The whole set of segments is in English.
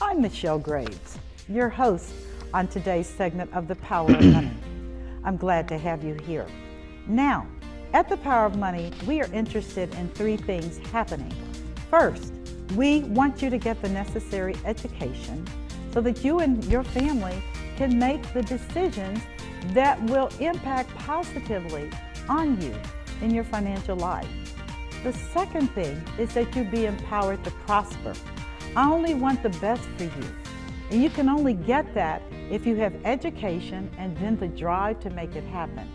I'm Michelle Graves, your host on today's segment of The Power of Money. I'm glad to have you here. Now, at The Power of Money, we are interested in three things happening. First, we want you to get the necessary education so that you and your family can make the decisions that will impact positively on you in your financial life. The second thing is that you be empowered to prosper. I only want the best for you. And you can only get that if you have education and then the drive to make it happen.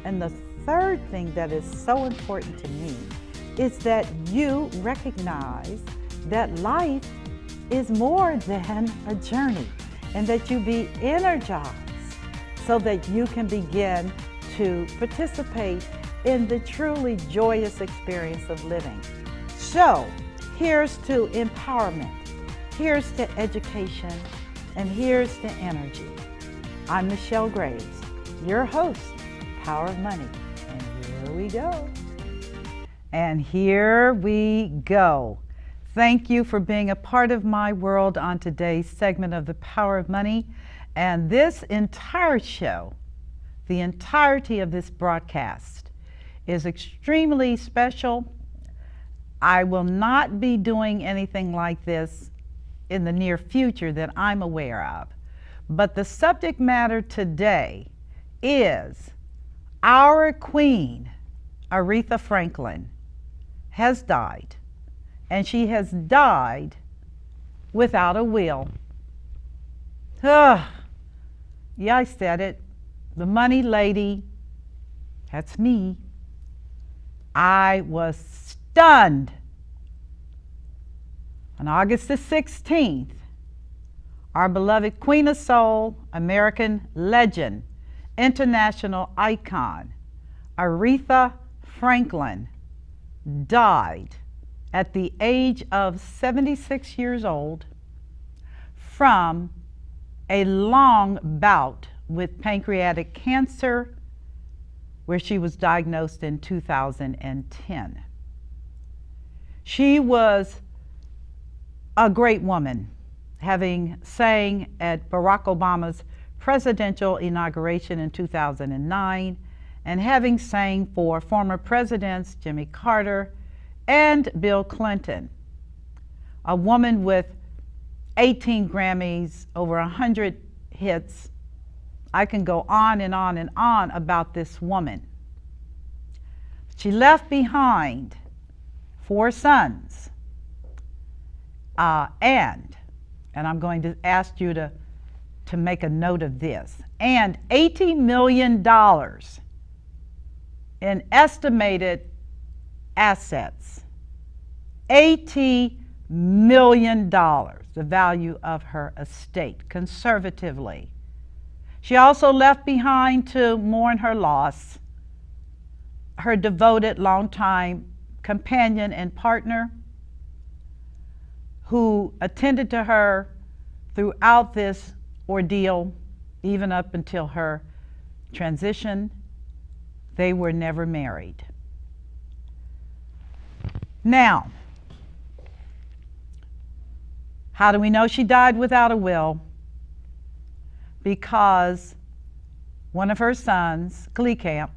And the third thing that is so important to me is that you recognize that life is more than a journey and that you be energized so that you can begin to participate in the truly joyous experience of living. So, here's to empowerment, here's to education, and here's to energy. I'm Michelle Graves, your host, Power of Money, and here we go. And here we go. Thank you for being a part of my world on today's segment of The Power of Money. And this entire show, the entirety of this broadcast, is extremely special. I will not be doing anything like this in the near future that I'm aware of. But the subject matter today is our Queen Aretha Franklin has died, and she has died without a will. Yeah, I said it. The money lady, that's me. I was stunned. On August the 16th, our beloved Queen of Soul, American legend, international icon, Aretha Franklin, died at the age of 76 years old from a long bout with pancreatic cancer, where she was diagnosed in 2010. She was a great woman, having sang at Barack Obama's presidential inauguration in 2009, and having sang for former presidents Jimmy Carter and Bill Clinton. A woman with 18 Grammys, over 100 hits. I can go on and on and on about this woman. She left behind 4 sons, and I'm going to ask you to make a note of this, and $80 million in estimated assets. $80 million, the value of her estate, conservatively. She also left behind to mourn her loss her devoted longtime companion and partner, who attended to her throughout this ordeal, even up until her transition. They were never married. Now, how do we know she died without a will? Because one of her sons, Clecaf,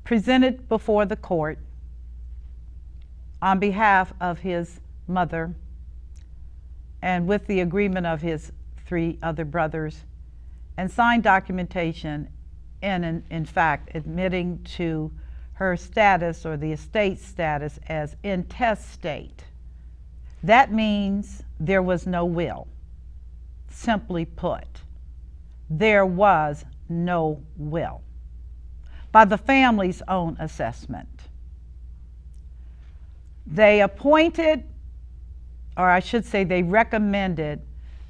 presented before the court on behalf of his mother and with the agreement of his 3 other brothers, and signed documentation and in fact admitting to her status, or the estate status, as intestate. That means there was no will. Simply put, there was no will by the family's own assessment. They appointed, or I should say they recommended,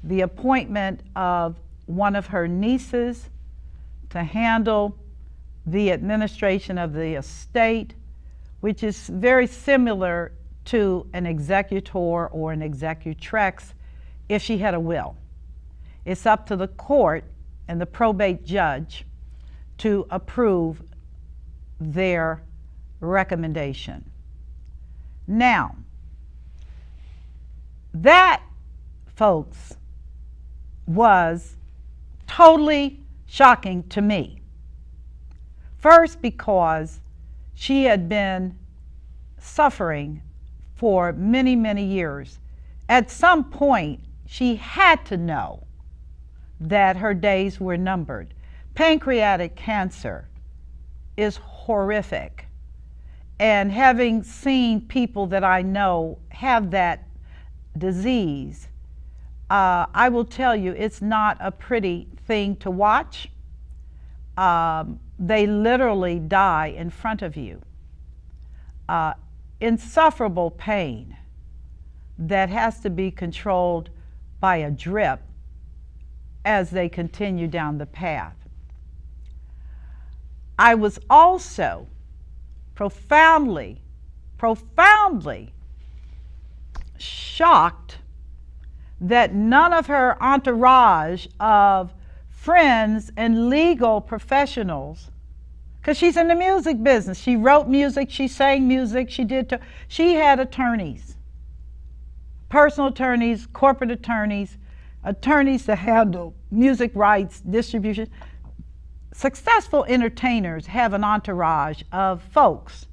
the appointment of one of her nieces to handle the administration of the estate, which is very similar to an executor or an executrix if she had a will. It's up to the court and the probate judge to approve their recommendation. Now, That, folks, was totally shocking to me. First, because she had been suffering for many, many years. At some point, she had to know that her days were numbered. Pancreatic cancer is horrific. And having seen people that I know have that disease, I will tell you, it's not a pretty thing to watch. They literally die in front of you. Insufferable pain that has to be controlled by a drip as they continue down the path. I was also profoundly shocked that none of her entourage of friends and legal professionals, because she's in the music business. She wrote music, she sang music, she had attorneys, personal attorneys, corporate attorneys, attorneys to handle music rights, distribution. Successful entertainers have an entourage of folks,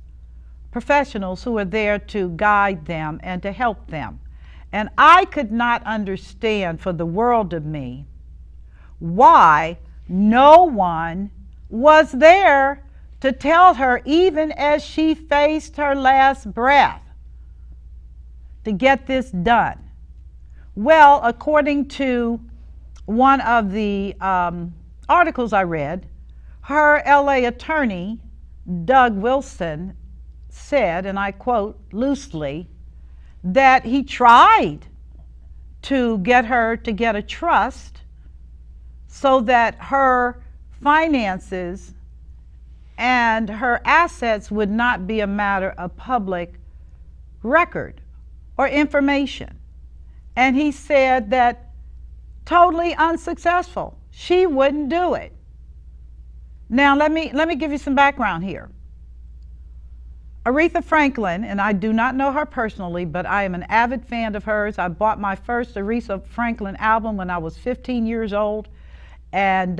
professionals who are there to guide them and to help them. And I could not understand for the world of me why no one was there to tell her, even as she faced her last breath, to get this done. Well, according to one of the articles I read, her LA attorney, Doug Wilson, said, and I quote loosely, that he tried to get her to get a trust so that her finances and her assets would not be a matter of public record or information. And he said that totally unsuccessful. She wouldn't do it. Now let me give you some background here. Aretha Franklin, and I do not know her personally, but I am an avid fan of hers. I bought my first Aretha Franklin album when I was 15 years old, and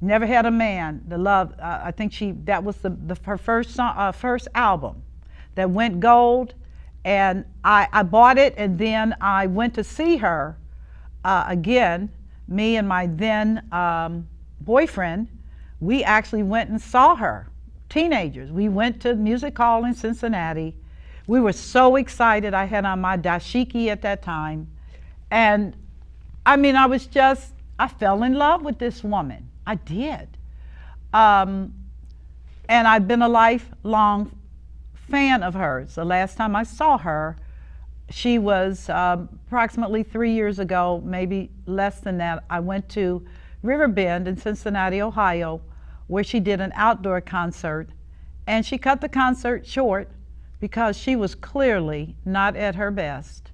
never had a man to love. I think that was her first album that went gold, and I bought it, and then I went to see her again. Me and my then boyfriend, we actually went and saw her. Teenagers. We went to Music Hall in Cincinnati. We were so excited. I had on my dashiki at that time. And I mean, I fell in love with this woman. I did. And I've been a lifelong fan of hers. The last time I saw her, she was approximately 3 years ago, maybe less than that. I went to Riverbend in Cincinnati, Ohio, where she did an outdoor concert, and she cut the concert short because she was clearly not at her best.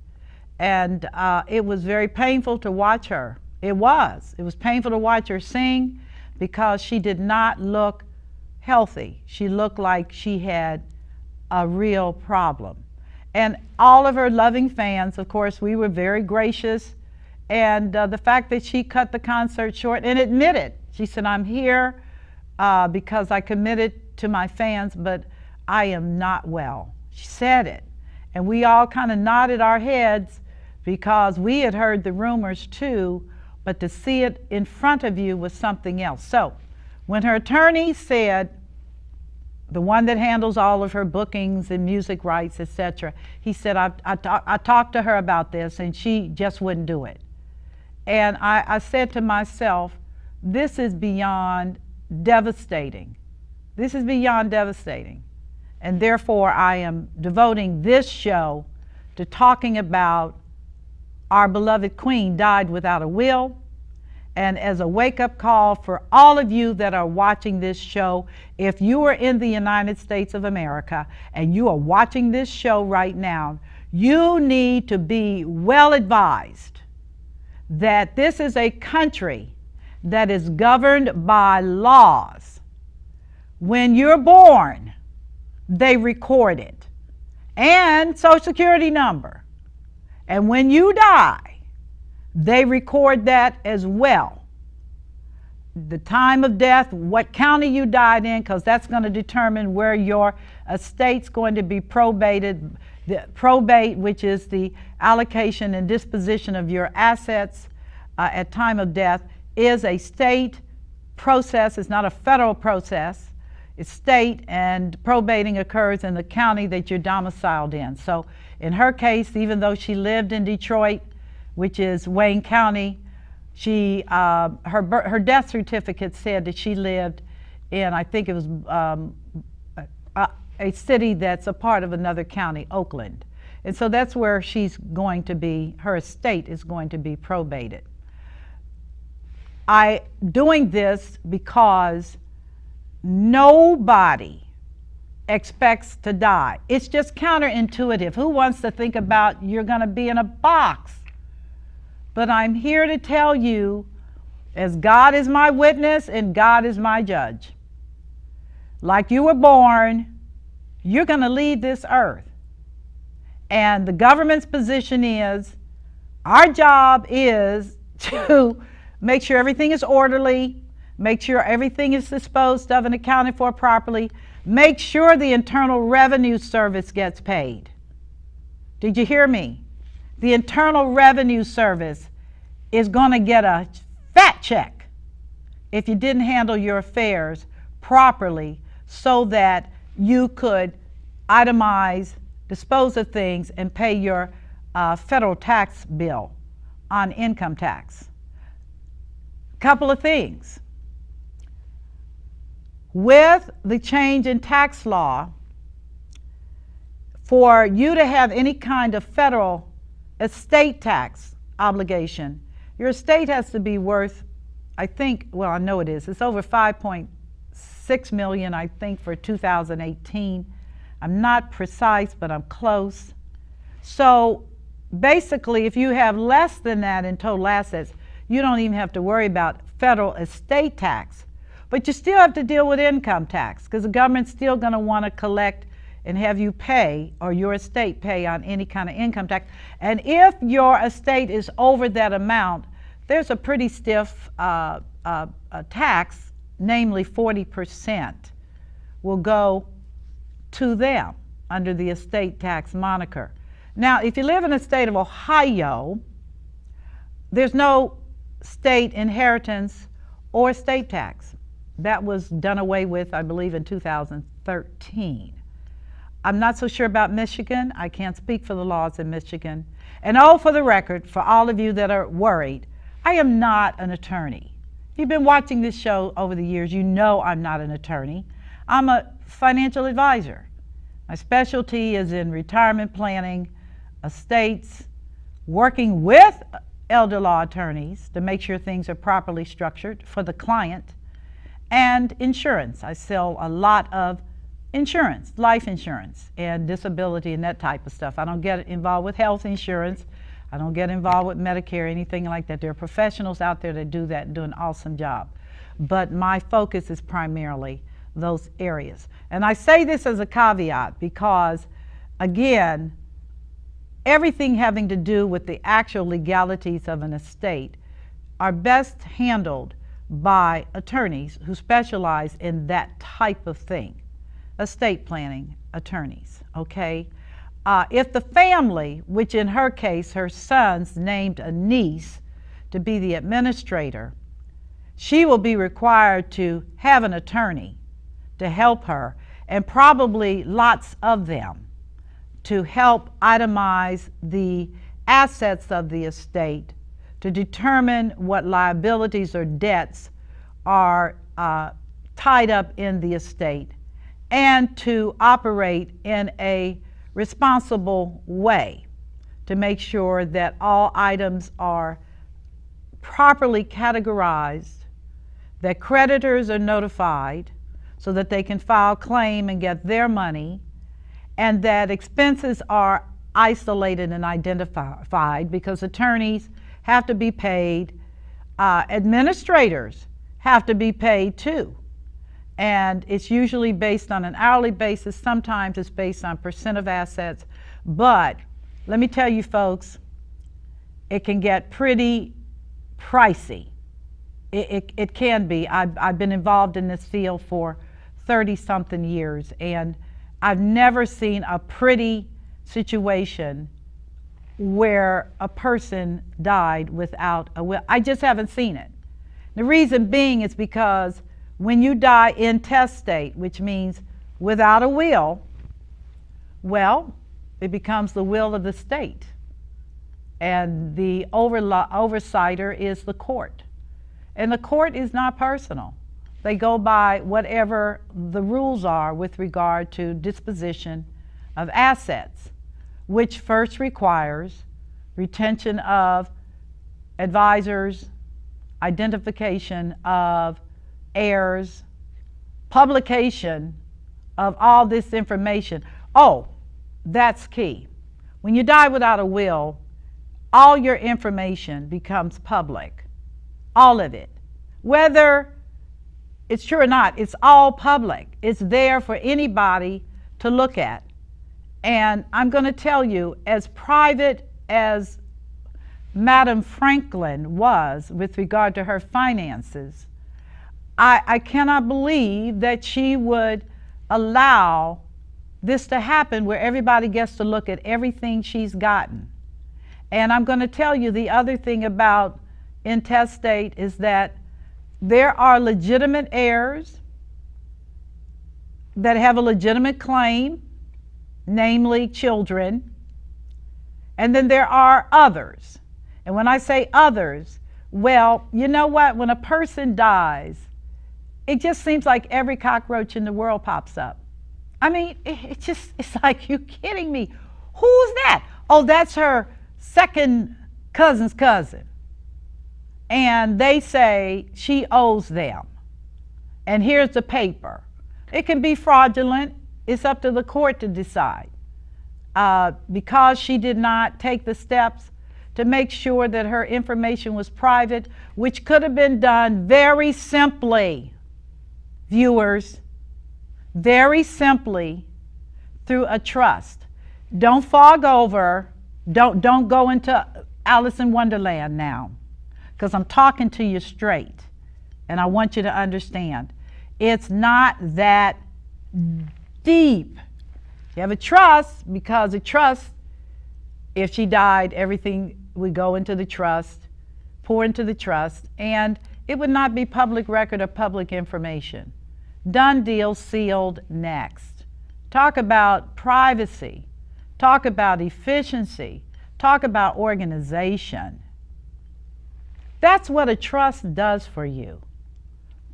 And it was very painful to watch her. It was painful to watch her sing because she did not look healthy. She looked like she had a real problem. And all of her loving fans, of course, we were very gracious. And the fact that she cut the concert short and admitted, she said, I'm here because I committed to my fans, but I am not well. She said it. And we all kind of nodded our heads because we had heard the rumors too, but to see it in front of you was something else. So when her attorney said, the one that handles all of her bookings and music rights, etc., he said, I talked to her about this and she just wouldn't do it. And I said to myself, this is beyond devastating. This is beyond devastating. And therefore, I am devoting this show to talking about our beloved Queen died without a will. And as a wake-up call for all of you that are watching this show, if you are in the United States of America and you are watching this show right now, you need to be well advised that this is a country that is governed by laws. When you're born, they record it, and Social Security number, And when you die, they record that as well. The time of death, what county you died in, because that's going to determine where your estate's going to be probated. The probate, which is the allocation and disposition of your assets at time of death, is a state process. It's not a federal process. It's state, and probating occurs in the county that you're domiciled in. So in her case, even though she lived in Detroit, which is Wayne County, she her death certificate said that she lived in, I think it was a city that's a part of another county, Oakland. And so that's where she's going to be, her estate is going to be probated. I doing this because nobody expects to die. It's just counterintuitive. Who wants to think about you're going to be in a box? But I'm here to tell you, as God is my witness and God is my judge, like you were born, you're going to leave this earth. And the government's position is, our job is to make sure everything is orderly, make sure everything is disposed of and accounted for properly, make sure the Internal Revenue Service gets paid. Did you hear me? The Internal Revenue Service is going to get a fat check if you didn't handle your affairs properly so that you could itemize, dispose of things, and pay your federal tax bill on income tax. Couple of things. With the change in tax law, for you to have any kind of federal estate tax obligation, your estate has to be worth, I think, well, I know it is, it's over 5.6 million, I think, for 2018. I'm not precise, but I'm close. So basically, if you have less than that in total assets, you don't even have to worry about federal estate tax. But you still have to deal with income tax, because the government's still going to want to collect and have you pay, or your estate pay, on any kind of income tax. And if your estate is over that amount, there's a pretty stiff tax, namely 40% will go to them under the estate tax moniker. Now, if you live in the state of Ohio, there's no state inheritance or estate tax. That was done away with, I believe, in 2013. I'm not so sure about Michigan. I can't speak for the laws in Michigan. And for the record, for all of you that are worried, I am not an attorney. If you've been watching this show over the years, you know I'm not an attorney. I'm a financial advisor. My specialty is in retirement planning, estates, working with elder law attorneys to make sure things are properly structured for the client, and insurance. I sell a lot of insurance, life insurance and disability and that type of stuff. I don't get involved with health insurance. I don't get involved with Medicare, anything like that. There are professionals out there that do that and do an awesome job. But my focus is primarily those areas. And I say this as a caveat because, again, everything having to do with the actual legalities of an estate are best handled by attorneys who specialize in that type of thing. Estate planning attorneys, okay? If the family, which in her case, her sons named a niece to be the administrator, she will be required to have an attorney to help her, and probably lots of them, to help itemize the assets of the estate, to determine what liabilities or debts are tied up in the estate, and to operate in a responsible way to make sure that all items are properly categorized, that creditors are notified so that they can file claim and get their money, and that expenses are isolated and identified, because attorneys have to be paid, administrators have to be paid too. And it's usually based on an hourly basis. Sometimes it's based on percent of assets. But let me tell you folks, it can get pretty pricey. It can be. I've been involved in this field for 30-something years, and I've never seen a pretty situation where a person died without a will. I just haven't seen it. The reason being is because when you die intestate, which means without a will, well, it becomes the will of the state. And the oversighter is the court. And the court is not personal. They go by whatever the rules are with regard to disposition of assets, which first requires retention of advisors, identification of heirs, publication of all this information. Oh, that's key. When you die without a will, all your information becomes public. All of it. Whether it's true or not, it's all public. It's there for anybody to look at. And I'm going to tell you, as private as Madam Franklin was with regard to her finances, I cannot believe that she would allow this to happen where everybody gets to look at everything she's gotten. And I'm going to tell you the other thing about intestate is that there are legitimate heirs that have a legitimate claim, namely children, and then there are others. And when I say others, well, you know what? When a person dies, it just seems like every cockroach in the world pops up. I mean, it's like, you kidding me? Who's that? Oh, that's her second cousin's cousin. And they say she owes them. And here's the paper. It can be fraudulent. It's up to the court to decide. Because she did not take the steps to make sure that her information was private, which could have been done very simply, viewers, very simply through a trust. Don't fog over. Don't go into Alice in Wonderland now, because I'm talking to you straight, and I want you to understand. It's not that deep. You have a trust, because a trust, if she died, everything would go into the trust, pour into the trust, and it would not be public record or public information. Done deal, sealed, next. Talk about privacy. Talk about efficiency. Talk about organization. That's what a trust does for you,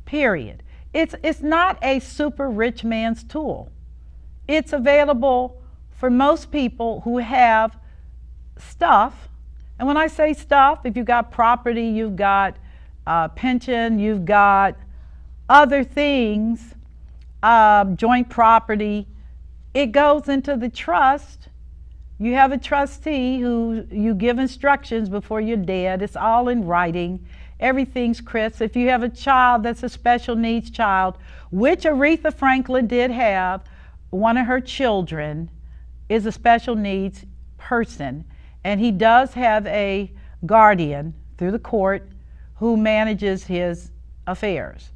period. It's not a super rich man's tool. It's available for most people who have stuff. And when I say stuff, if you've got property, you've got pension, you've got other things, joint property, it goes into the trust. You have a trustee who you give instructions before you're dead. It's all in writing. Everything's crisp. If you have a child that's a special needs child, which Aretha Franklin did have, one of her children is a special needs person, and he does have a guardian through the court who manages his affairs.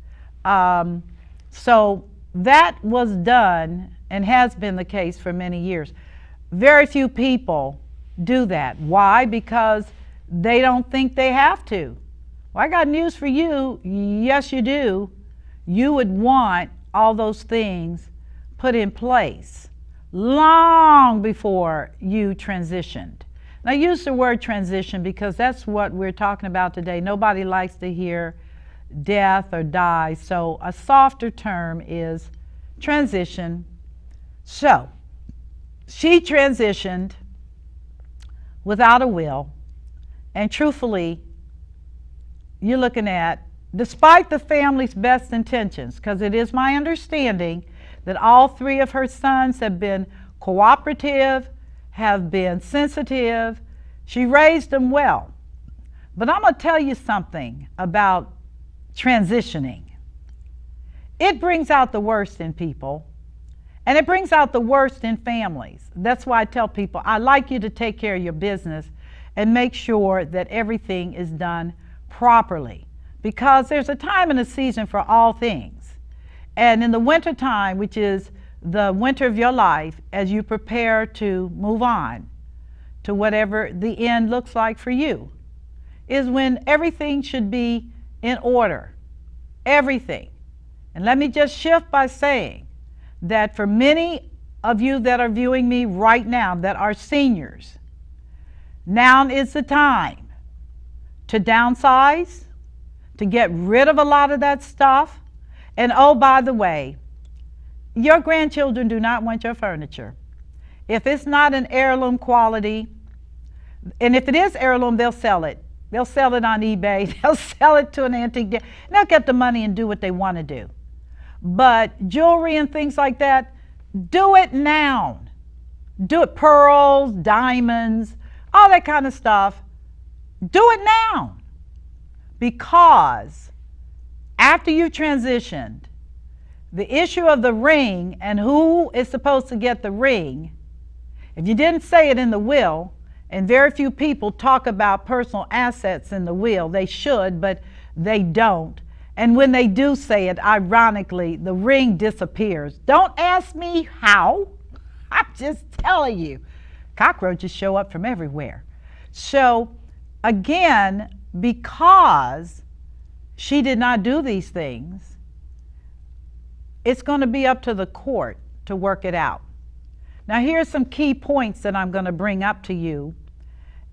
So that was done and has been the case for many years. Very few people do that. Why? Because they don't think they have to. Well, I got news for you. Yes, you do. You would want all those things put in place long before you transitioned. Now, I use the word transition because that's what we're talking about today. Nobody likes to hear death or die, so a softer term is transition. So, she transitioned without a will, and truthfully, you're looking at, despite the family's best intentions, because it is my understanding that all three of her sons have been cooperative, have been sensitive. She raised them well. But I'm going to tell you something about transitioning. It brings out the worst in people, and it brings out the worst in families. That's why I tell people, I like you to take care of your business and make sure that everything is done properly, because there's a time and a season for all things. And in the winter time, which is the winter of your life, as you prepare to move on to whatever the end looks like for you, is when everything should be in order. Everything. And let me just shift by saying that for many of you that are viewing me right now that are seniors, now is the time to downsize, to get rid of a lot of that stuff. And oh, by the way, your grandchildren do not want your furniture. If it's not an heirloom quality, and if it is heirloom, they'll sell it. They'll sell it on eBay. They'll sell it to an antique dealer. They'll get the money and do what they want to do. But jewelry and things like that, do it now. Do it, pearls, diamonds, all that kind of stuff. Do it now. Because after you transitioned, the issue of the ring and who is supposed to get the ring, if you didn't say it in the will, and very few people talk about personal assets in the will. They should, but they don't. And when they do say it, ironically, the ring disappears. Don't ask me how. I'm just telling you. Cockroaches show up from everywhere. So, again, because she did not do these things, it's going to be up to the court to work it out. Now, here's some key points that I'm going to bring up to you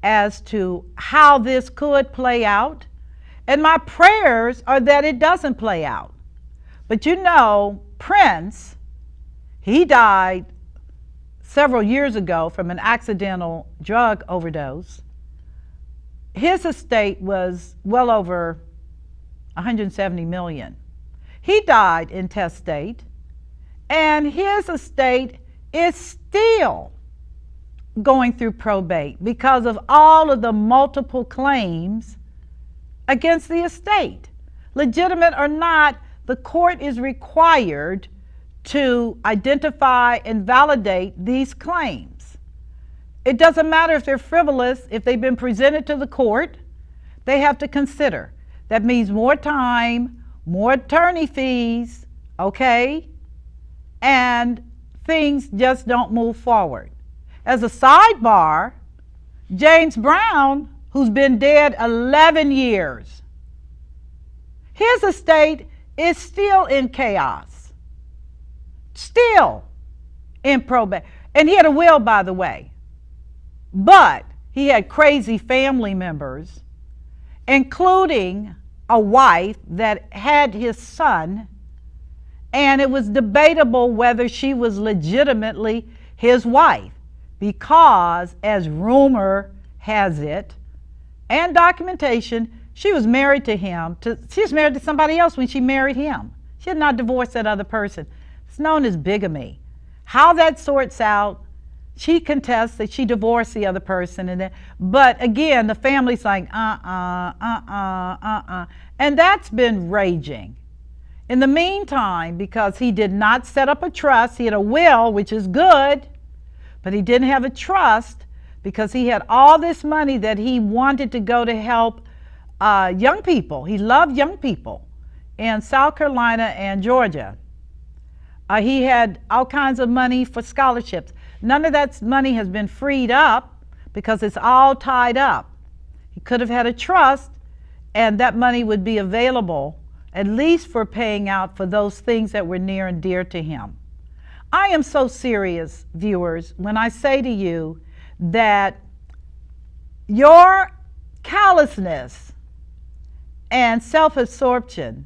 as to how this could play out. And my prayers are that it doesn't play out. But you know, Prince, he died several years ago from an accidental drug overdose. His estate was well over 170 million. He died intestate, and his estate is still going through probate because of all of the multiple claims against the estate. Legitimate or not, the court is required to identify and validate these claims. It doesn't matter if they're frivolous, if they've been presented to the court, they have to consider. That means more time, more attorney fees, okay? And things just don't move forward. As a sidebar, James Brown, who's been dead 11 years, his estate is still in chaos, still in probate. And he had a will, by the way, but he had crazy family members, including a wife that had his son, and it was debatable whether she was legitimately his wife, because, as rumor has it, and documentation, she was married to him. She was married to somebody else when she married him. She had not divorced that other person. It's known as bigamy. How that sorts out, she contests that she divorced the other person, but again, the family's like, and that's been raging. In the meantime, because he did not set up a trust, he had a will, which is good, but he didn't have a trust because he had all this money that he wanted to go to help young people. He loved young people in South Carolina and Georgia. He had all kinds of money for scholarships. None of that money has been freed up because it's all tied up. He could have had a trust, and that money would be available at least for paying out for those things that were near and dear to him. I am so serious, viewers, when I say to you that your callousness and self-absorption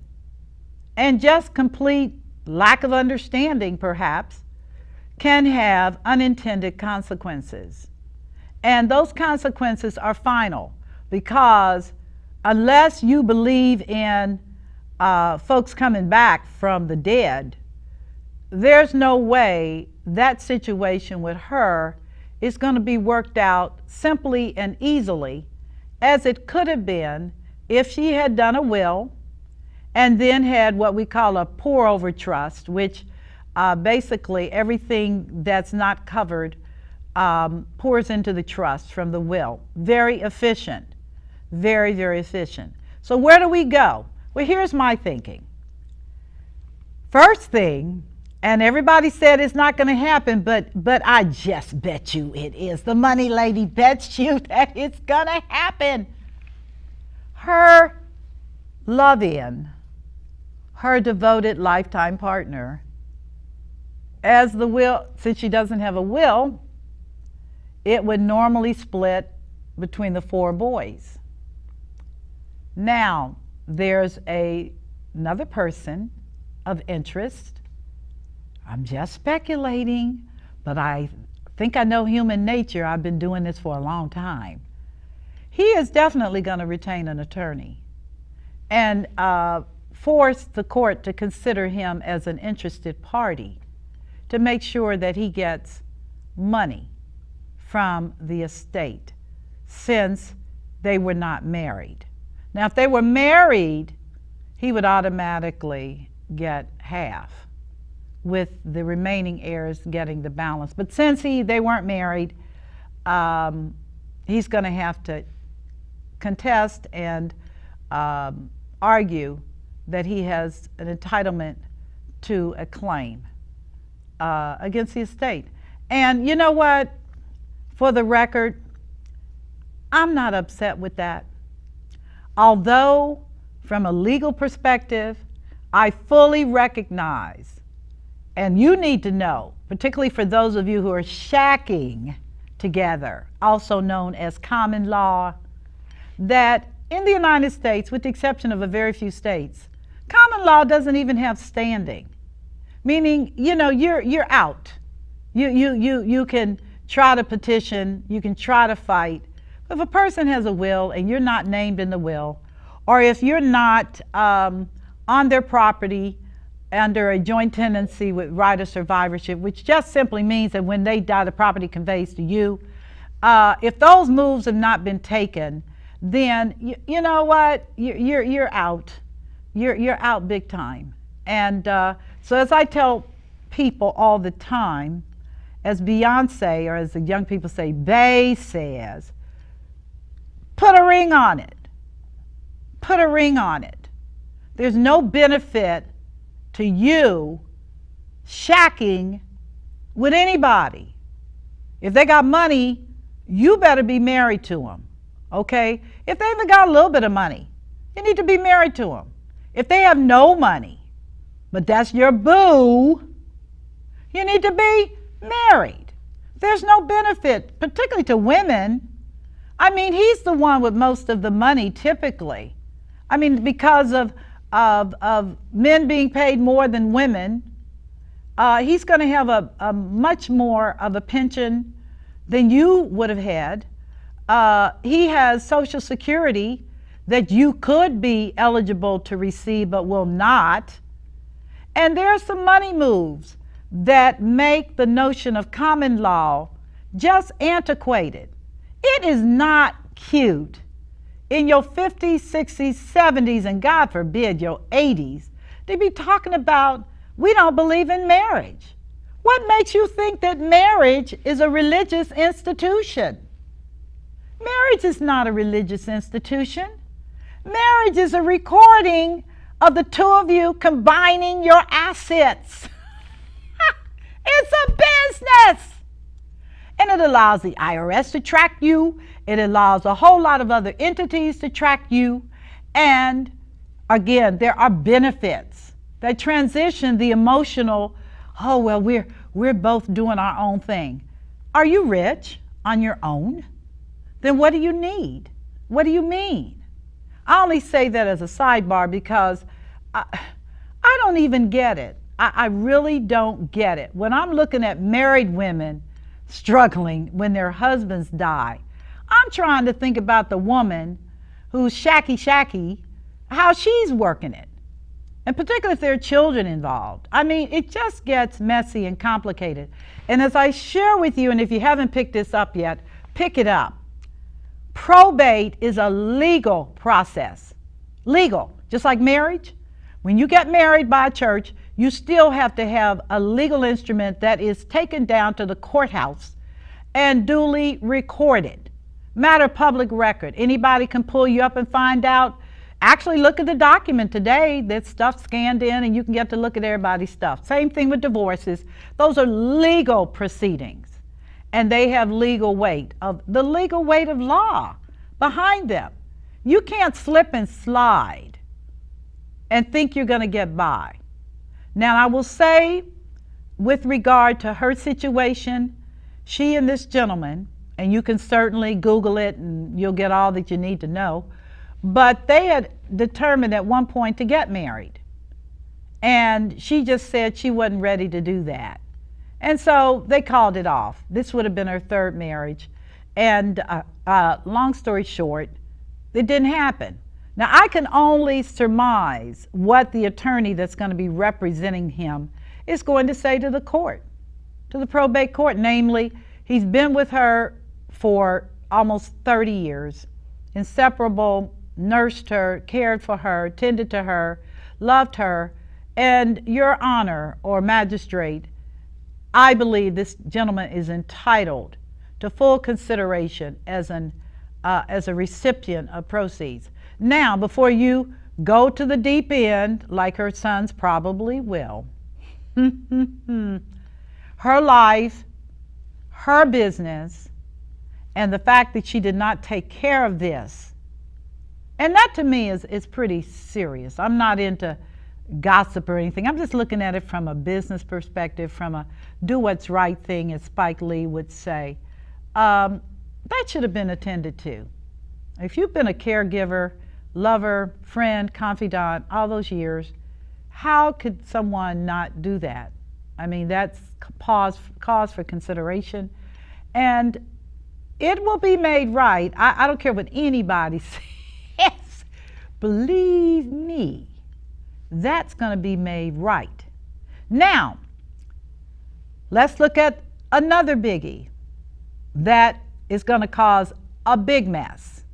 and just complete lack of understanding, perhaps, can have unintended consequences. And those consequences are final, because unless you believe in folks coming back from the dead, there's no way that situation with her is going to be worked out simply and easily as it could have been if she had done a will and then had what we call a pour-over trust, which basically everything that's not covered pours into the trust from the will. Very efficient. Very, very efficient. So where do we go? Well, here's my thinking. First thing, and everybody said it's not going to happen, but I just bet you it is. The money lady bets you that it's going to happen. Her love-in, her devoted lifetime partner, as the will, since she doesn't have a will, it would normally split between the 4 boys. Now, there's another person of interest. I'm just speculating, but I think I know human nature. I've been doing this for a long time. He is definitely going to retain an attorney and force the court to consider him as an interested party to make sure that he gets money from the estate since they were not married. Now, if they were married, he would automatically get half, with the remaining heirs getting the balance. But since they weren't married, he's going to have to contest and argue that he has an entitlement to a claim against the estate. And you know what? For the record, I'm not upset with that. Although, from a legal perspective, I fully recognize, and you need to know, particularly for those of you who are shacking together, also known as common law, that in the United States, with the exception of a very few states, common law doesn't even have standing. Meaning, you know, you're out. You can try to petition, you can try to fight. If a person has a will and you're not named in the will, or if you're not on their property under a joint tenancy with right of survivorship, which just simply means that when they die, the property conveys to you. If those moves have not been taken, then you know what? You're out. You're out big time. And so as I tell people all the time, as Beyonce, or as the young people say, Bey says, put a ring on it. Put a ring on it. There's no benefit to you shacking with anybody. If they got money, you better be married to them, okay? If they even got a little bit of money, you need to be married to them. If they have no money, but that's your boo, you need to be married. There's no benefit, particularly to women. I mean, he's the one with most of the money typically. I mean, because of men being paid more than women, he's going to have a much more of a pension than you would have had. He has Social Security that you could be eligible to receive but will not. And there are some money moves that make the notion of common law just antiquated. It is not cute in your 50s, 60s, 70s, and God forbid your 80s to be talking about, we don't believe in marriage. What makes you think that marriage is a religious institution? Marriage is not a religious institution. Marriage is a recording of the two of you combining your assets. It's a business. And it allows the IRS to track you. It allows a whole lot of other entities to track you. And again, there are benefits that transition the emotional, oh, well, we're both doing our own thing. Are you rich on your own? Then what do you need? What do you mean? I only say that as a sidebar because I don't even get it. I really don't get it. When I'm looking at married women struggling when their husbands die, I'm trying to think about the woman who's shacky, how she's working it. And particularly if there are children involved. I mean, it just gets messy and complicated. And as I share with you, and if you haven't picked this up yet, pick it up. Probate is a legal process. Legal, just like marriage. When you get married by a church, you still have to have a legal instrument that is taken down to the courthouse and duly recorded. Matter of public record. Anybody can pull you up and find out. Actually, look at the document today. That stuff scanned in and you can get to look at everybody's stuff. Same thing with divorces. Those are legal proceedings and they have legal weight, of the legal weight of law behind them. You can't slip and slide and think you're going to get by. Now, I will say, with regard to her situation, she and this gentleman, and you can certainly Google it and you'll get all that you need to know, but they had determined at one point to get married. And she just said she wasn't ready to do that. And so they called it off. This would have been her third marriage. And long story short, it didn't happen. Now, I can only surmise what the attorney that's going to be representing him is going to say to the court, to the probate court. Namely, he's been with her for almost 30 years, inseparable, nursed her, cared for her, tended to her, loved her, and Your Honor or magistrate, I believe this gentleman is entitled to full consideration as a recipient of proceeds. Now, before you go to the deep end, like her sons probably will, her life, her business, and the fact that she did not take care of this, and that to me is pretty serious. I'm not into gossip or anything. I'm just looking at it from a business perspective, from a do what's right thing, as Spike Lee would say. That should have been attended to. If you've been a caregiver, lover, friend, confidant all those years, how could someone not do that? I mean, that's cause for consideration. And it will be made right. I don't care what anybody says. Believe me, that's going to be made right. Now, let's look at another biggie that is going to cause a big mess.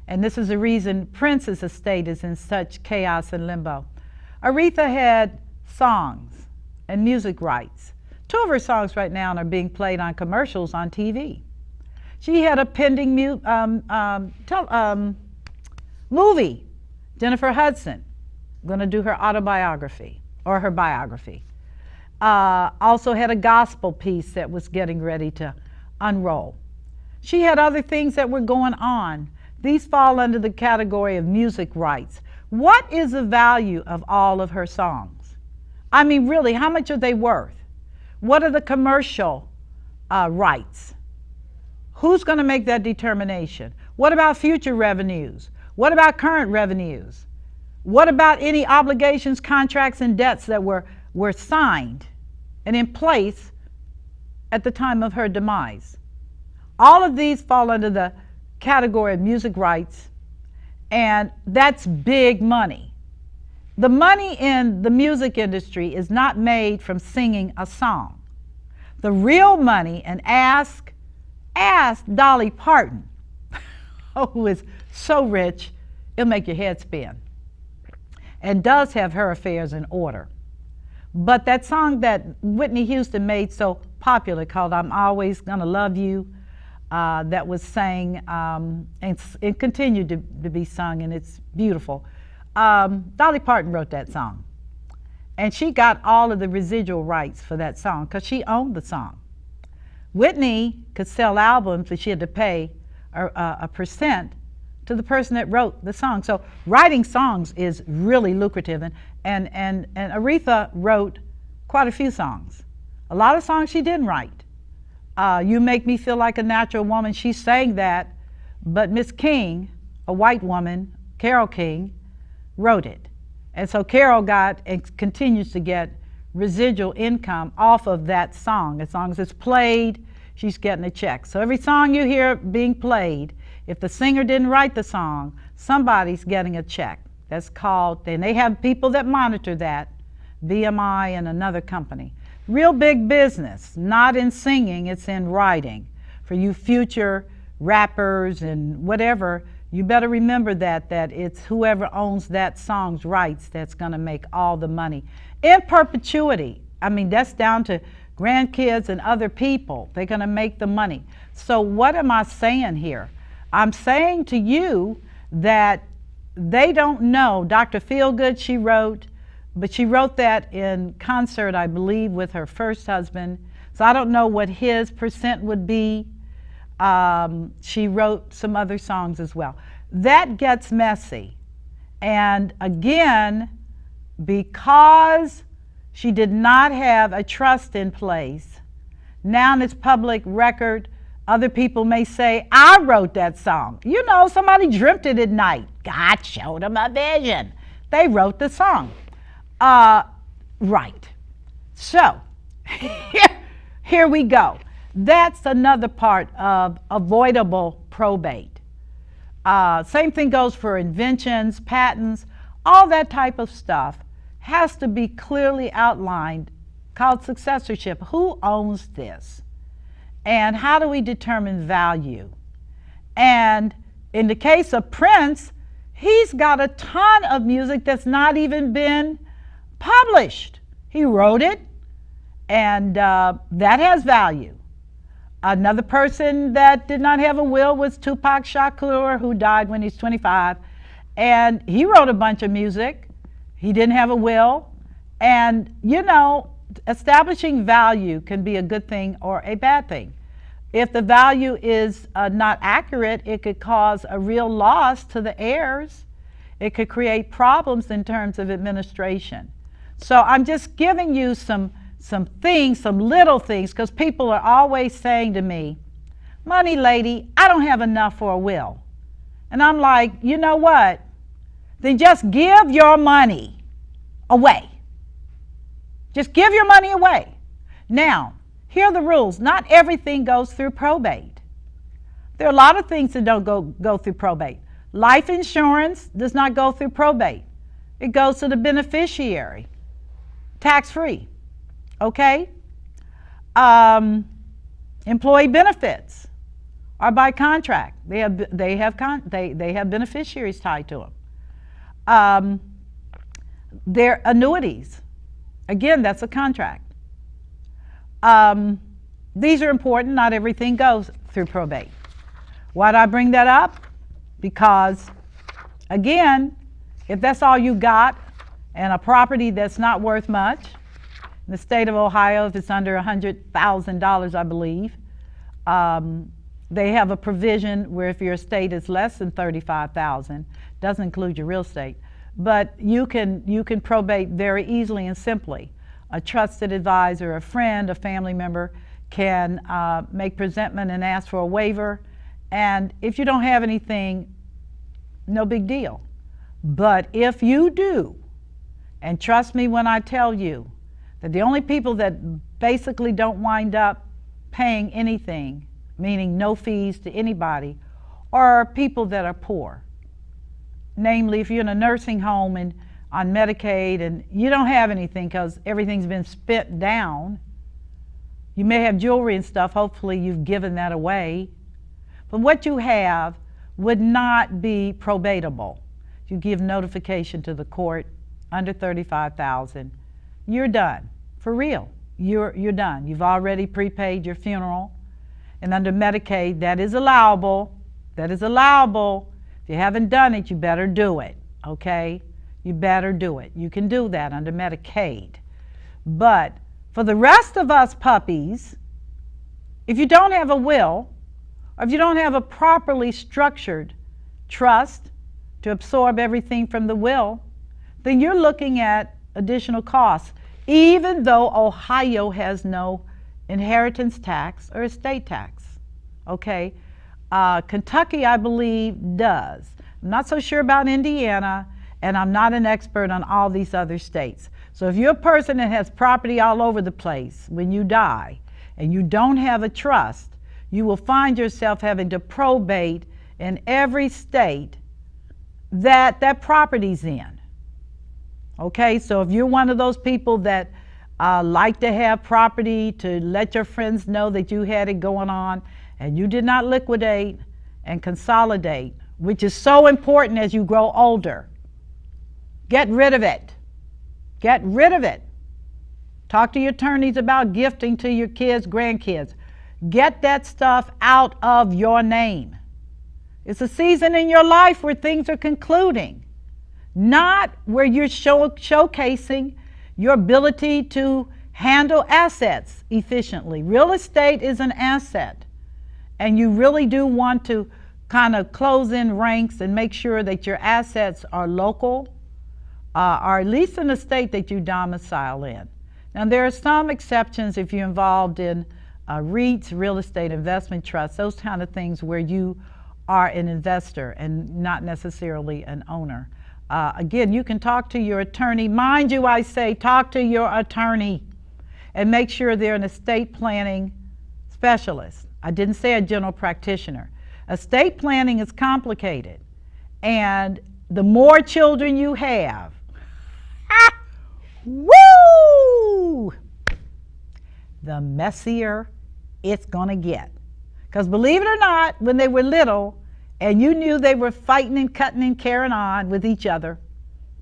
And this is the reason Prince's estate is in such chaos and limbo. Aretha had songs and music rights. 2 of her songs right now are being played on commercials on TV. She had a pending movie, Jennifer Hudson, going to do her autobiography or her biography. Also had a gospel piece that was getting ready to unroll. She had other things that were going on. These fall under the category of music rights. What is the value of all of her songs? I mean, really, how much are they worth? What are the commercial rights? Who's going to make that determination? What about future revenues? What about current revenues? What about any obligations, contracts, and debts that were signed and in place at the time of her demise? All of these fall under the category of music rights, and that's big money. The money in the music industry is not made from singing a song. The real money, and ask Dolly Parton, who is so rich, it'll make your head spin, and does have her affairs in order. But that song that Whitney Houston made so popular called I'm Always Gonna Love You, that was sang and it continued to be sung, and it's beautiful. Dolly Parton wrote that song, and she got all of the residual rights for that song because she owned the song. Whitney could sell albums, but she had to pay a percent to the person that wrote the song. So writing songs is really lucrative, and Aretha wrote quite a few songs. A lot of songs she didn't write. You Make Me Feel Like a Natural Woman, she sang that, but Miss King, a white woman, Carole King, wrote it. And so Carole got and continues to get residual income off of that song. As long as it's played, she's getting a check. So every song you hear being played, if the singer didn't write the song, somebody's getting a check. That's called, and they have people that monitor that, BMI and another company. Real big business, not in singing, it's in writing. For you future rappers and whatever, you better remember that it's whoever owns that song's rights that's going to make all the money. In perpetuity, I mean, that's down to grandkids and other people. They're going to make the money. So what am I saying here? I'm saying to you that they don't know. Dr. Feelgood, she wrote, but she wrote that in concert, I believe, with her first husband. So I don't know what his percent would be. She wrote some other songs as well. That gets messy. And again, because she did not have a trust in place, now it's public record. Other people may say, I wrote that song. You know, somebody dreamt it at night. God showed them a vision. They wrote the song. Right. So, here we go. That's another part of avoidable probate. Same thing goes for inventions, patents, all that type of stuff has to be clearly outlined, called successorship. Who owns this? And how do we determine value? And in the case of Prince, he's got a ton of music that's not even been published. He wrote it, and that has value. Another person that did not have a will was Tupac Shakur, who died when he's 25. And he wrote a bunch of music. He didn't have a will. And, you know, establishing value can be a good thing or a bad thing. If the value is not accurate, it could cause a real loss to the heirs. It could create problems in terms of administration. So I'm just giving you some things, some little things, because people are always saying to me, money lady, I don't have enough for a will. And I'm like, you know what? Then just give your money away. Just give your money away. Now, here are the rules. Not everything goes through probate. There are a lot of things that don't go through probate. Life insurance does not go through probate. It goes to the beneficiary, tax-free. Okay? Employee benefits are by contract. They have beneficiaries tied to them. Their annuities, again, that's a contract. These are important. Not everything goes through probate. Why do I bring that up? Because, again, if that's all you got and a property that's not worth much, in the state of Ohio, if it's under $100,000, I believe, they have a provision where if your estate is less than $35,000, doesn't include your real estate, but you can probate very easily and simply. A trusted advisor, a friend, a family member can make presentment and ask for a waiver. And if you don't have anything, no big deal. But if you do, and trust me when I tell you that the only people that basically don't wind up paying anything, meaning no fees to anybody, are people that are poor. Namely, if you're in a nursing home and on Medicaid and you don't have anything because everything's been spent down, you may have jewelry and stuff, hopefully you've given that away, but what you have would not be probatable. You give notification to the court under $35,000, you're done. For real, you're done. You've already prepaid your funeral, and under Medicaid, that is allowable. That is allowable. If you haven't done it, you better do it, okay? You better do it. You can do that under Medicaid. But for the rest of us puppies, if you don't have a will, or if you don't have a properly structured trust to absorb everything from the will, then you're looking at additional costs, even though Ohio has no inheritance tax or estate tax, okay? Kentucky, I believe, does. I'm not so sure about Indiana, and I'm not an expert on all these other states. So if you're a person that has property all over the place when you die, and you don't have a trust, you will find yourself having to probate in every state that that property's in. Okay, so if you're one of those people that like to have property to let your friends know that you had it going on and you did not liquidate and consolidate, which is so important as you grow older, get rid of it. Get rid of it. Talk to your attorneys about gifting to your kids, grandkids. Get that stuff out of your name. It's a season in your life where things are concluding, not where you're showcasing your ability to handle assets efficiently. Real estate is an asset, and you really do want to kind of close in ranks and make sure that your assets are local, or at least in the state that you domicile in. Now, there are some exceptions if you're involved in REITs, real estate investment trusts, those kind of things where you are an investor and not necessarily an owner. Again, you can talk to your attorney. Mind you, I say talk to your attorney and make sure they're an estate planning specialist. I didn't say a general practitioner. Estate planning is complicated, and the more children you have, woo, the messier it's gonna get. Because believe it or not, when they were little and you knew they were fighting and cutting and carrying on with each other,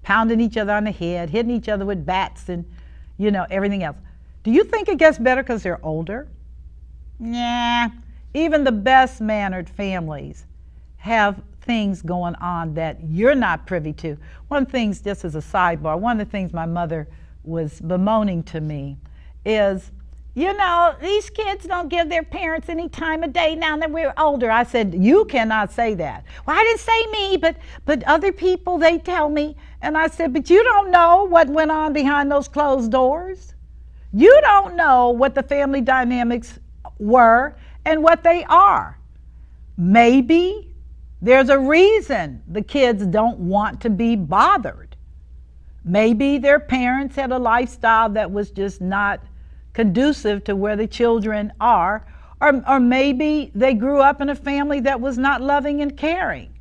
pounding each other on the head, hitting each other with bats and, you know, everything else, do you think it gets better because they're older? Nah. Even the best mannered families have things going on that you're not privy to. One of the things, just as a sidebar, one of the things my mother was bemoaning to me is, you know, these kids don't give their parents any time of day now that we're older. I said, you cannot say that. Well, I didn't say me, but other people, they tell me. And I said, but you don't know what went on behind those closed doors. You don't know what the family dynamics were and what they are. Maybe there's a reason the kids don't want to be bothered. Maybe their parents had a lifestyle that was just not conducive to where the children are, or maybe they grew up in a family that was not loving and caring.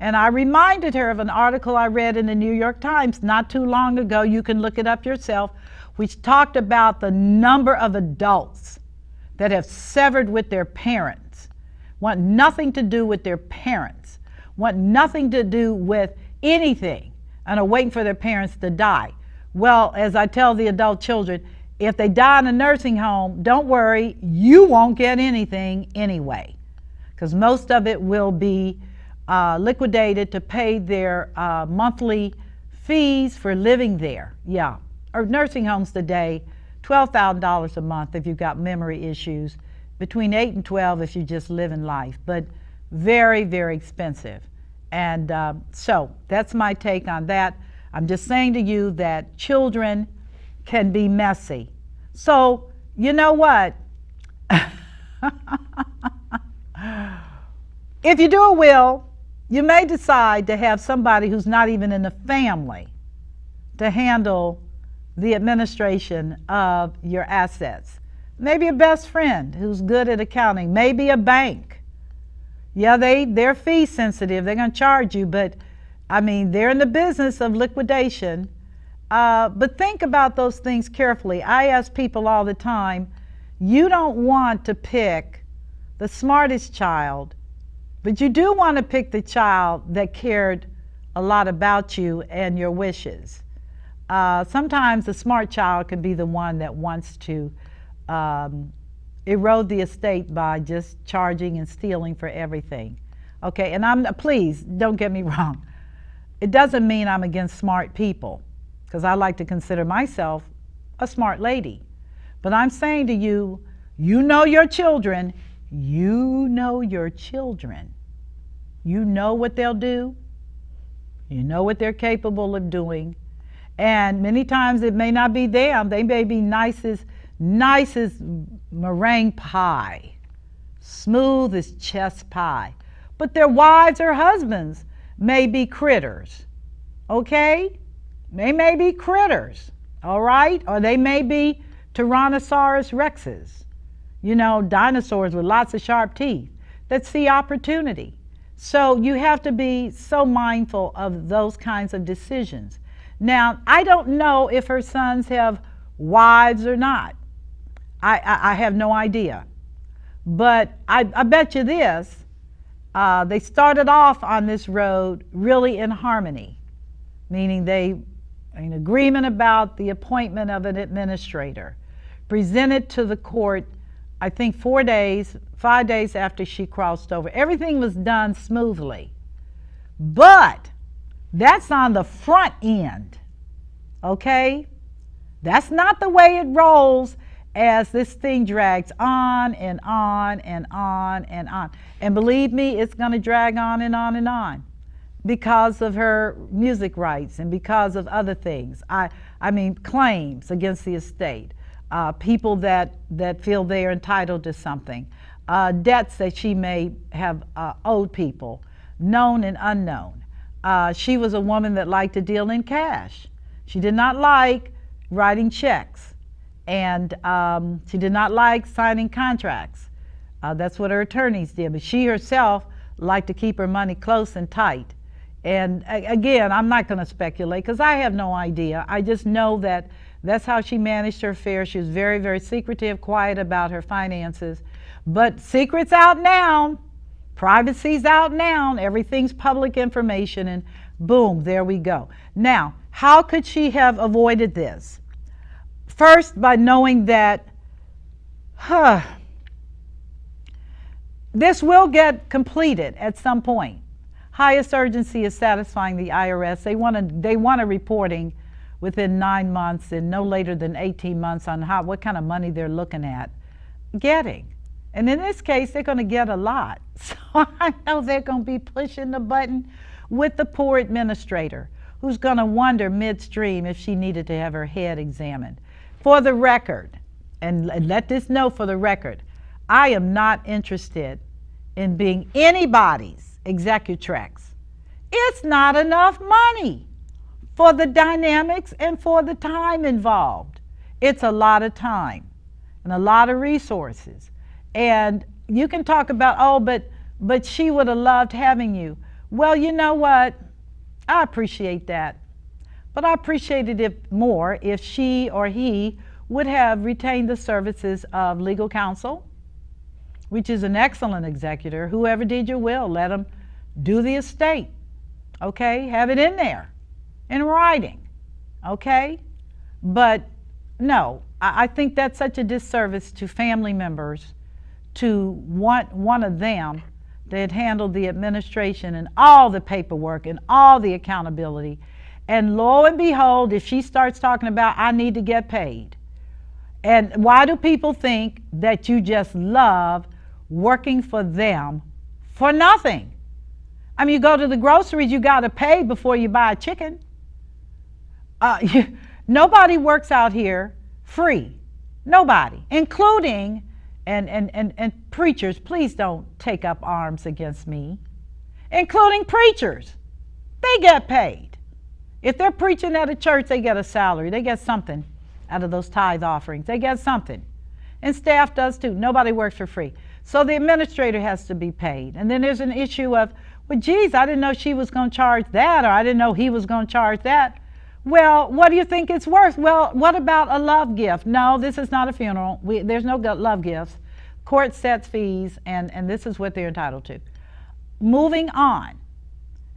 And I reminded her of an article I read in the New York Times not too long ago, you can look it up yourself, which talked about the number of adults that have severed with their parents, want nothing to do with their parents, want nothing to do with anything, and are waiting for their parents to die. Well, as I tell the adult children, if they die in a nursing home, don't worry, you won't get anything anyway, because most of it will be liquidated to pay their monthly fees for living there. Yeah, or nursing homes today, $12,000 a month if you've got memory issues, between 8 and 12 if you just live in life, but very, very expensive. And so that's my take on that. I'm just saying to you that children can be messy. So, you know what? If you do a will, you may decide to have somebody who's not even in the family to handle the administration of your assets. Maybe a best friend who's good at accounting, maybe a bank. Yeah, they're fee sensitive, they're gonna charge you, but I mean, they're in the business of liquidation. But think about those things carefully. I ask people all the time, you don't want to pick the smartest child, but you do want to pick the child that cared a lot about you and your wishes. Sometimes the smart child can be the one that wants to erode the estate by just charging and stealing for everything. Okay, and please don't get me wrong. It doesn't mean I'm against smart people, because I like to consider myself a smart lady. But I'm saying to you, you know your children, you know your children. You know what they'll do, you know what they're capable of doing, and many times it may not be them, they may be nice as meringue pie, smooth as chess pie, but their wives or husbands may be critters, okay? They may be critters, all right? Or they may be Tyrannosaurus rexes, you know, dinosaurs with lots of sharp teeth that see opportunity. So you have to be so mindful of those kinds of decisions. Now, I don't know if her sons have wives or not. I have no idea. But I bet you this, they started off on this road really in harmony, meaning they an agreement about the appointment of an administrator, presented to the court, I think 5 days after she crossed over. Everything was done smoothly. But that's on the front end, okay? That's not the way it rolls as this thing drags on and on and on and on. And believe me, it's going to drag on and on and on because of her music rights and because of other things. I mean, claims against the estate, people that feel they are entitled to something, debts that she may have owed people, known and unknown. She was a woman that liked to deal in cash. She did not like writing checks, and she did not like signing contracts. That's what her attorneys did, but she herself liked to keep her money close and tight. And again, I'm not going to speculate because I have no idea. I just know that that's how she managed her affairs. She was very, very secretive, quiet about her finances. But secret's out now, privacy's out now, everything's public information, and boom, there we go. Now, how could she have avoided this? First, by knowing that this will get completed at some point. Highest urgency is satisfying the IRS. They want a reporting within 9 months and no later than 18 months on what kind of money they're looking at getting. And in this case, they're going to get a lot. So I know they're going to be pushing the button with the poor administrator who's going to wonder midstream if she needed to have her head examined. For the record, and let this know for the record, I am not interested in being anybody's executrix. It's not enough money for the dynamics and for the time involved. It's a lot of time and a lot of resources. And you can talk about, oh, but she would have loved having you. Well, you know what? I appreciate that. But I appreciated it more if she or he would have retained the services of legal counsel, which is an excellent executor. Whoever did your will, let them do the estate, okay? Have it in there, in writing, okay? But no, I think that's such a disservice to family members to want one of them that had handled the administration and all the paperwork and all the accountability. And lo and behold, if she starts talking about, I need to get paid. And why do people think that you just love working for them for nothing? I mean, you go to the groceries, you got to pay before you buy a chicken. Nobody works out here free. Nobody, including, and preachers, please don't take up arms against me, including preachers. They get paid. If they're preaching at a church, they get a salary. They get something out of those tithe offerings. They get something. And staff does too. Nobody works for free. So the administrator has to be paid. And then there's an issue of, well, geez, I didn't know she was going to charge that, or I didn't know he was going to charge that. Well, what do you think it's worth? Well, what about a love gift? No, this is not a funeral. There's no love gifts. Court sets fees, and this is what they're entitled to. Moving on,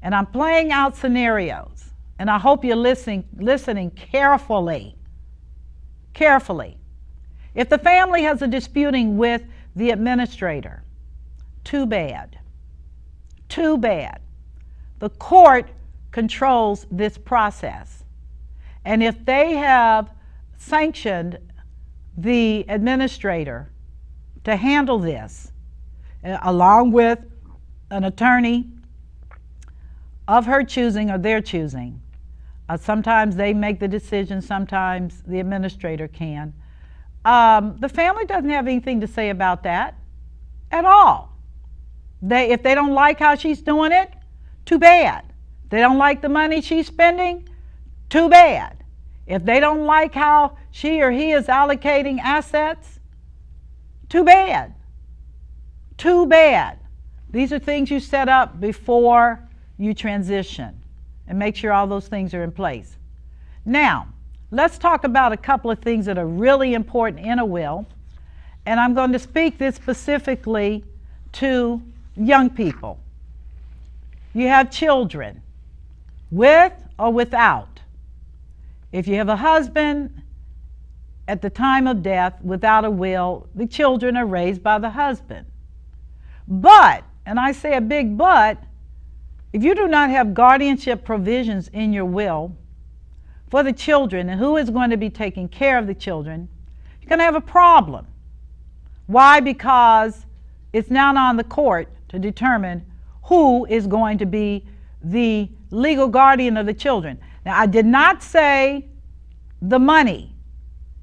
and I'm playing out scenarios, and I hope you're listening carefully. Carefully. If the family has a disputing with the administrator, too bad. Too bad. The court controls this process. And if they have sanctioned the administrator to handle this, along with an attorney of her choosing or their choosing, sometimes they make the decision, sometimes the administrator can. The family doesn't have anything to say about that at all. If they don't like how she's doing it, too bad. If they don't like the money she's spending, too bad. If they don't like how she or he is allocating assets, too bad. Too bad. These are things you set up before you transition, and make sure all those things are in place. Now, let's talk about a couple of things that are really important in a will, and I'm going to speak this specifically to young people. You have children, with or without. If you have a husband, at the time of death, without a will, the children are raised by the husband. But, and I say a big but, if you do not have guardianship provisions in your will for the children and who is going to be taking care of the children, you're going to have a problem. Why? Because it's now on the court to determine who is going to be the legal guardian of the children. Now, I did not say the money.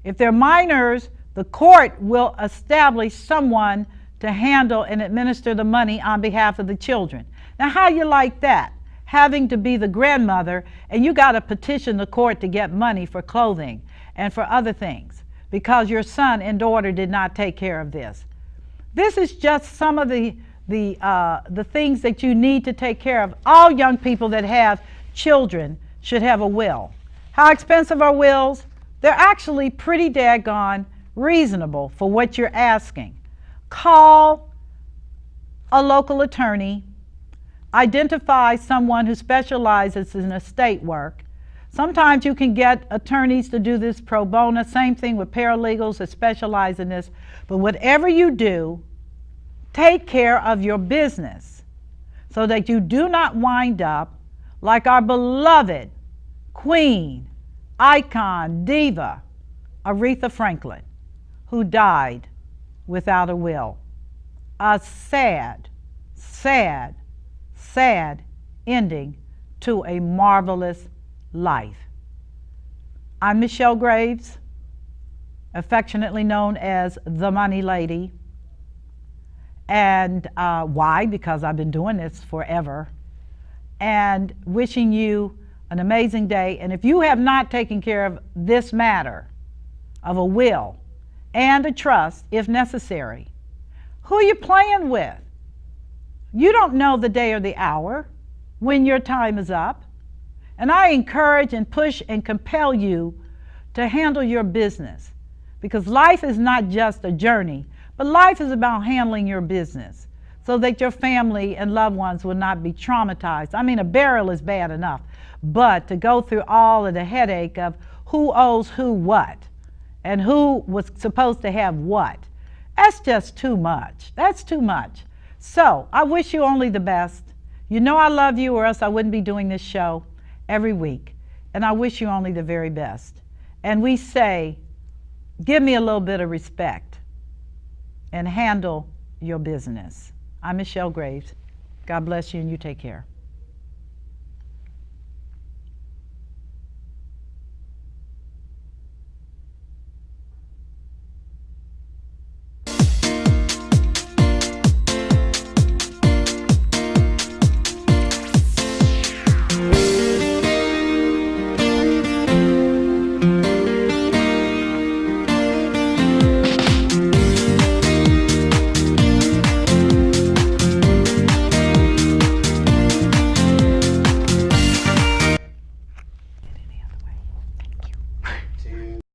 If they're minors, the court will establish someone to handle and administer the money on behalf of the children. Now, how you like that? Having to be the grandmother, and you got to petition the court to get money for clothing and for other things because your son and daughter did not take care of this. This is just some of the things that you need to take care of. All young people that have children should have a will. How expensive are wills? They're actually pretty daggone reasonable for what you're asking. Call a local attorney. Identify someone who specializes in estate work. Sometimes you can get attorneys to do this pro bono. Same thing with paralegals that specialize in this. But whatever you do, take care of your business so that you do not wind up like our beloved queen, icon, diva, Aretha Franklin, who died without a will. A sad, sad, sad ending to a marvelous life. I'm Michelle Graves, affectionately known as the Money Lady. And why? Because I've been doing this forever. And wishing you an amazing day. And if you have not taken care of this matter of a will and a trust, if necessary, who are you playing with? You don't know the day or the hour when your time is up. And I encourage and push and compel you to handle your business, because life is not just a journey, but life is about handling your business so that your family and loved ones will not be traumatized. I mean, a burial is bad enough, but to go through all of the headache of who owes who what and who was supposed to have what, that's just too much. That's too much. So I wish you only the best. You know I love you, or else I wouldn't be doing this show every week. And I wish you only the very best. And we say, give me a little bit of respect and handle your business. I'm Michelle Graves. God bless you, and you take care.